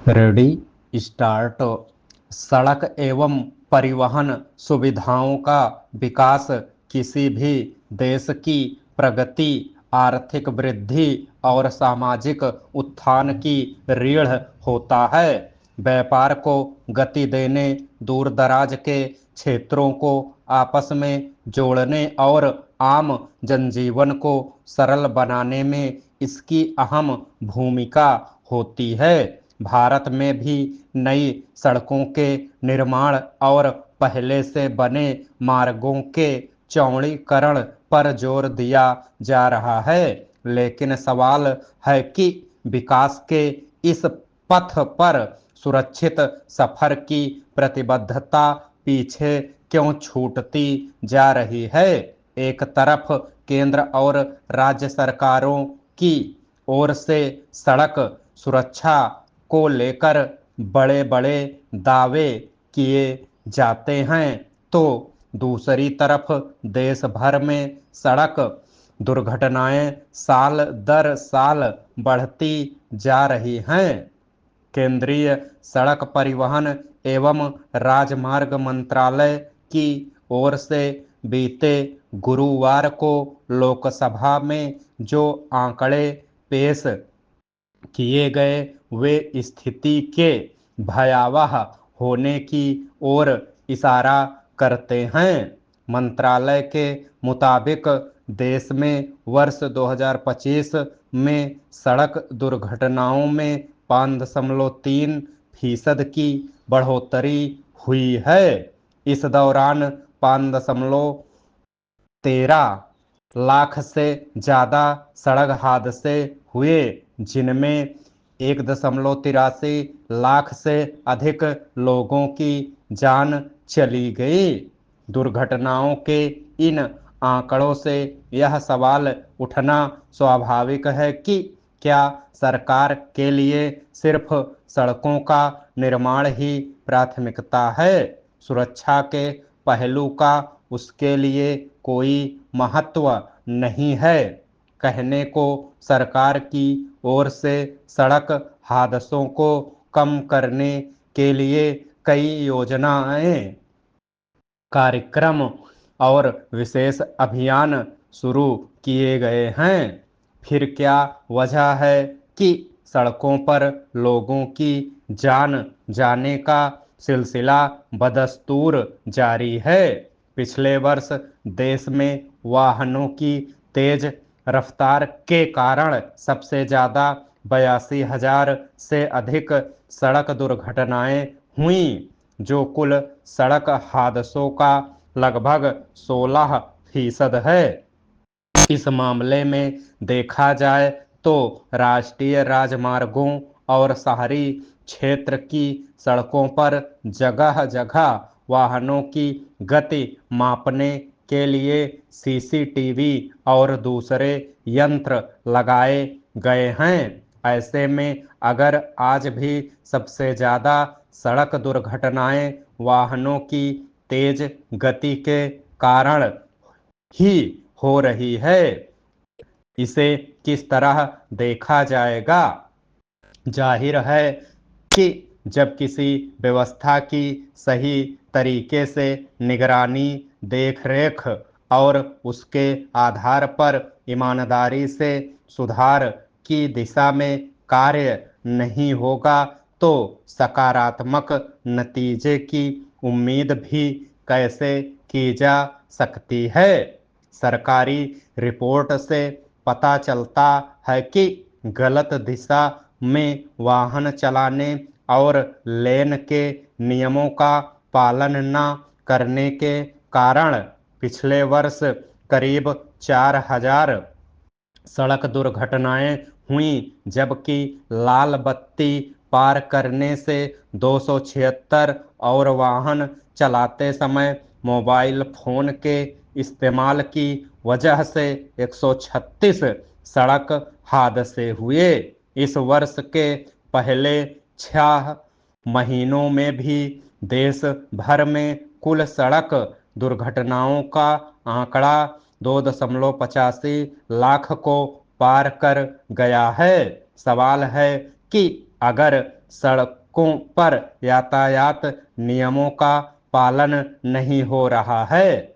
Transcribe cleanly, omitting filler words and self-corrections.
Ready start. सड़क एवं परिवहन सुविधाओं का विकास किसी भी देश की प्रगति, आर्थिक वृद्धि और सामाजिक उत्थान की रीढ़ होता है। व्यापार को गति देने, दूर दराज के क्षेत्रों को आपस में जोड़ने और आम जनजीवन को सरल बनाने में इसकी अहम भूमिका होती है। भारत में भी नई सड़कों के निर्माण और पहले से बने मार्गों के चौड़ीकरण पर जोर दिया जा रहा है, लेकिन सवाल है कि विकास के इस पथ पर सुरक्षित सफर की प्रतिबद्धता पीछे क्यों छूटती जा रही है। एक तरफ केंद्र और राज्य सरकारों की ओर से सड़क सुरक्षा को लेकर बड़े बड़े दावे किए जाते हैं, तो दूसरी तरफ देश भर में सड़क दुर्घटनाएं साल दर साल बढ़ती जा रही हैं। केंद्रीय सड़क परिवहन एवं राजमार्ग मंत्रालय की ओर से बीते गुरुवार को लोकसभा में जो आंकड़े पेश किए गए वे स्थिति के भयावह होने की ओर इशारा करते हैं। मंत्रालय के मुताबिक देश में वर्ष 2025 में सड़क दुर्घटनाओं में 5.3% की बढ़ोतरी हुई है। इस दौरान 5.13 लाख से ज़्यादा सड़क हादसे हुए, जिनमें 1.83 लाख से अधिक लोगों की जान चली गई। दुर्घटनाओं के इन आंकड़ों से यह सवाल उठना स्वाभाविक है कि क्या सरकार के लिए सिर्फ सड़कों का निर्माण ही प्राथमिकता है, सुरक्षा के पहलू का उसके लिए कोई महत्व नहीं है। कहने को सरकार की ओर से सड़क हादसों को कम करने के लिए कई योजनाएं, कार्यक्रम और विशेष अभियान शुरू किए गए हैं, फिर क्या वजह है कि सड़कों पर लोगों की जान जाने का सिलसिला बदस्तूर जारी है। पिछले वर्ष देश में वाहनों की तेज रफ्तार के कारण सबसे ज़्यादा 82,000 से अधिक सड़क दुर्घटनाएं हुईं, जो कुल सड़क हादसों का लगभग 16% है। इस मामले में देखा जाए तो राष्ट्रीय राजमार्गों और शहरी क्षेत्र की सड़कों पर जगह जगह वाहनों की गति मापने के लिए सीसीटीवी और दूसरे यंत्र लगाए गए हैं। ऐसे में अगर आज भी सबसे ज़्यादा सड़क दुर्घटनाएं वाहनों की तेज गति के कारण ही हो रही है, इसे किस तरह देखा जाएगा। जाहिर है कि जब किसी व्यवस्था की सही तरीके से निगरानी, देखरेख और उसके आधार पर ईमानदारी से सुधार की दिशा में कार्य नहीं होगा, तो सकारात्मक नतीजे की उम्मीद भी कैसे की जा सकती है। सरकारी रिपोर्ट से पता चलता है कि गलत दिशा में वाहन चलाने और लेन के नियमों का पालन न करने के कारण पिछले वर्ष करीब 4,000 सड़क दुर्घटनाएं हुई, जबकि लाल बत्ती पार करने से 276 और वाहन चलाते समय मोबाइल फोन के इस्तेमाल की वजह से 136 सड़क हादसे हुए। इस वर्ष के पहले 6 महीनों में भी देश भर में कुल सड़क दुर्घटनाओं का आंकड़ा 2.85 लाख को पार कर गया है। सवाल है कि अगर सड़कों पर यातायात नियमों का पालन नहीं हो रहा है